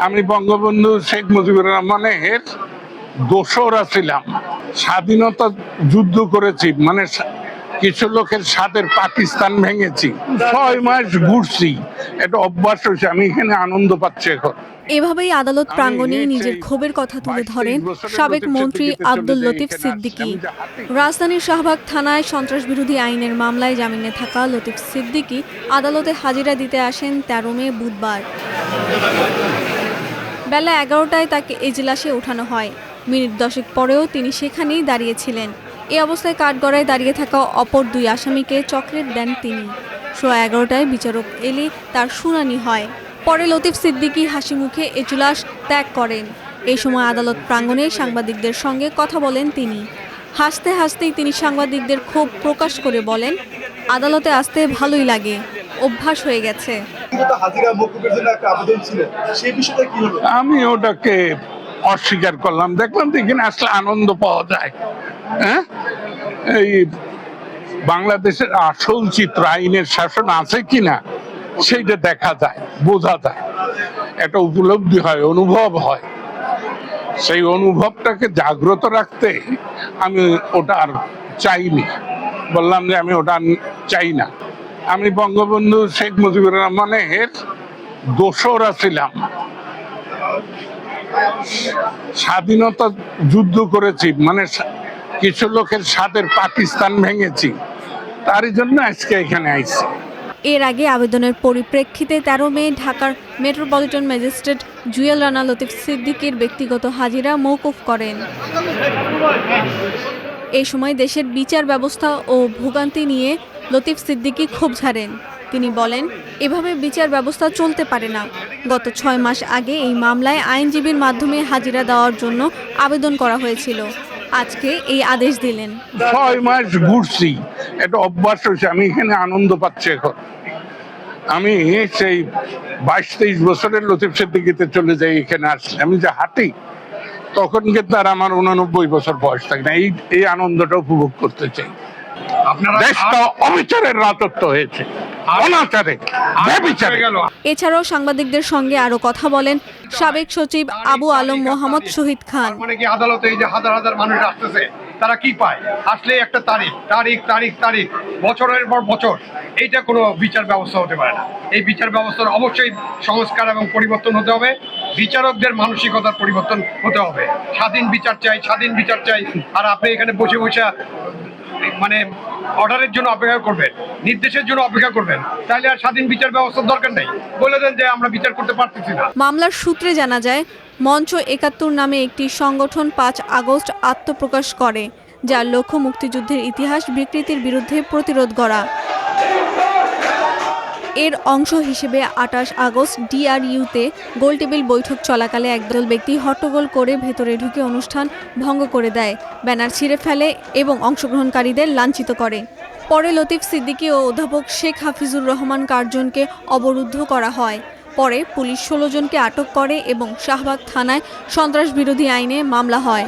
আমি বঙ্গবন্ধু শেখ মুজিবুর রহমানের দোসরা ছিলাম। স্বাধীনতা যুদ্ধ করেছি, মানে কিছু লোকের সাথে পাকিস্তান ভেঙেছি। 6 মাস ঘুরছি, এটা অভ্যাস হয়েছে। আমি এখানে আনন্দ পাচ্ছি এখন। এভাবেই আদালত প্রাঙ্গণেই নিজের ক্ষোভের কথা তুলে ধরেন সাবেক মন্ত্রী আব্দুল লতিফ সিদ্দিকী। রাজধানীর শাহবাগ থানায় সন্ত্রাসবিরোধী আইনের মামলায় জামিনে থাকা লতিফ সিদ্দিকী আদালতে হাজিরা দিতে আসেন 13 মে বুধবার। বেলা 11টায় তাকে এজলাসে ওঠানো হয়। মিনিট 10 পরেও তিনি সেখানেই দাঁড়িয়েছিলেন। এ অবস্থায় কাঠগড়ায় দাঁড়িয়ে থাকা অপর 2 আসামিকে চকলেট দেন তিনি। 11:15টায় বিচারক এলে তার শুনানি হয়। পরে লতিফ সিদ্দিকী হাসি মুখে এজলাস ত্যাগ করেন। এই সময় আদালত প্রাঙ্গণে সাংবাদিকদের সঙ্গে কথা বলেন তিনি। হাসতে হাসতেই তিনি সাংবাদিকদের ক্ষোভ প্রকাশ করে বলেন, আদালতে আসতে ভালোই লাগে, অভ্যাস হয়ে গেছে। আমি ওটাকে অস্বীকার করলাম। দেখলাম তো এখানে আসলে আনন্দ পাওয়া যায়। হ্যাঁ, এই বাংলাদেশের আসল চিত্র, আইনের শাসন আছে কিনা সেইটা দেখা যায়, বোঝা যায়, একটা উপলব্ধি হয়, অনুভব হয়। সেই অনুভবটাকে জাগ্রত রাখতে আমি ওটা আর চাইনি। বললাম যে আমি ওটা চাই না। আমি বঙ্গবন্ধু শেখ মুজিবুর রহমানের দোসরা ছিলাম। স্বাধীনতা যুদ্ধ করেছি, মানে কিছু লোকের সাথে পাকিস্তান ভেঙেছি, তারই জন্য আজকে এখানে আইছি। এর আগে আবেদনের পরিপ্রেক্ষিতে 13 মে ঢাকার মেট্রোপলিটন ম্যাজিস্ট্রেট জুয়েল রানা লতিফ সিদ্দিকীর ব্যক্তিগত হাজিরা মওকুফ করেন। এই সময় দেশের বিচার ব্যবস্থা ও ভোগান্তি নিয়ে লতিফ সিদ্দিকী ক্ষোভ ঝাড়েন। তিনি বলেন, এভাবে বিচার ব্যবস্থা চলতে পারে না। গত 6 মাস আগে এই মামলায় আইনজীবীর মাধ্যমে হাজিরা দেওয়ার জন্য আবেদন করা হয়েছিল। আজকে এই আদেশ দিলেন। 6 মাস ঘুরছি, এটা অভ্যাস হয়েছে। আমি এখানে আনন্দ পাচ্ছি এখন। আমি সেই 22-23 বছরের লতিফ সিদ্দিকীতে চলে যাই এখানে আসলে। আমি যে হাঁটি, তখন কিন্তু আর আমার 89 বছর বয়স থাকে না। এই আনন্দটা উপভোগ করতে চাই। দেশটা অবিচারের রাজত্ব হয়েছে, অনাচারে, ব্যভিচারে। এছাড়াও সাংবাদিকদের সঙ্গে আরো কথা বলেন সাবেক সচিব আবু আলম মোহাম্মদ শহীদ খান। মানে কি আদালতে এই যে হাজার হাজার মানুষ আসতেছে, তারা কি পায়? আসলে একটা তারিখ তারিখ তারিখ তারিখ, বছরের পর বছর। এইটা কোনো বিচার ব্যবস্থা হতে পারে না। এই বিচার ব্যবস্থার অবশ্যই সংস্কার এবং পরিবর্তন হতে হবে। বিচারকদের মানসিকতার পরিবর্তন হতে হবে। স্বাধীন বিচার চাই, স্বাধীন বিচার চাই। আর আপনি এখানে বসে বসে মানে অর্ডারের জন্য অপেক্ষা করবেন, নির্দেশের জন্য অপেক্ষা করবেন, তাহলে আর স্বাধীন বিচার ব্যবস্থার দরকার নেই। বলে দেন যে আমরা বিচার করতে পারতেছি না। মামলার সূত্রে জানা যায়, মঞ্চ ৭১ নামে একটি সংগঠন ৫ আগস্ট আত্মপ্রকাশ করে, যার লক্ষ্য মুক্তিযুদ্ধের ইতিহাস বিকৃতির বিরুদ্ধে প্রতিরোধ গড়া। এর অংশ হিসেবে ২৮ আগস্ট ডিআরইউতে গোলটেবিল বৈঠক চলাকালে একদল ব্যক্তি হট্টগোল করে ভেতরে ঢুকে অনুষ্ঠান ভঙ্গ করে দেয়, ব্যানার ছিঁড়ে ফেলে এবং অংশগ্রহণকারীদের লাঞ্ছিত করে। পরে লতিফ সিদ্দিকী ও অধ্যাপক শেখ হাফিজুর রহমান কার্জনকে অবরুদ্ধ করা হয়। পরে পুলিশ ১৬ জনকে আটক করে এবং শাহবাগ থানায় সন্ত্রাসবিরোধী আইনে মামলা হয়।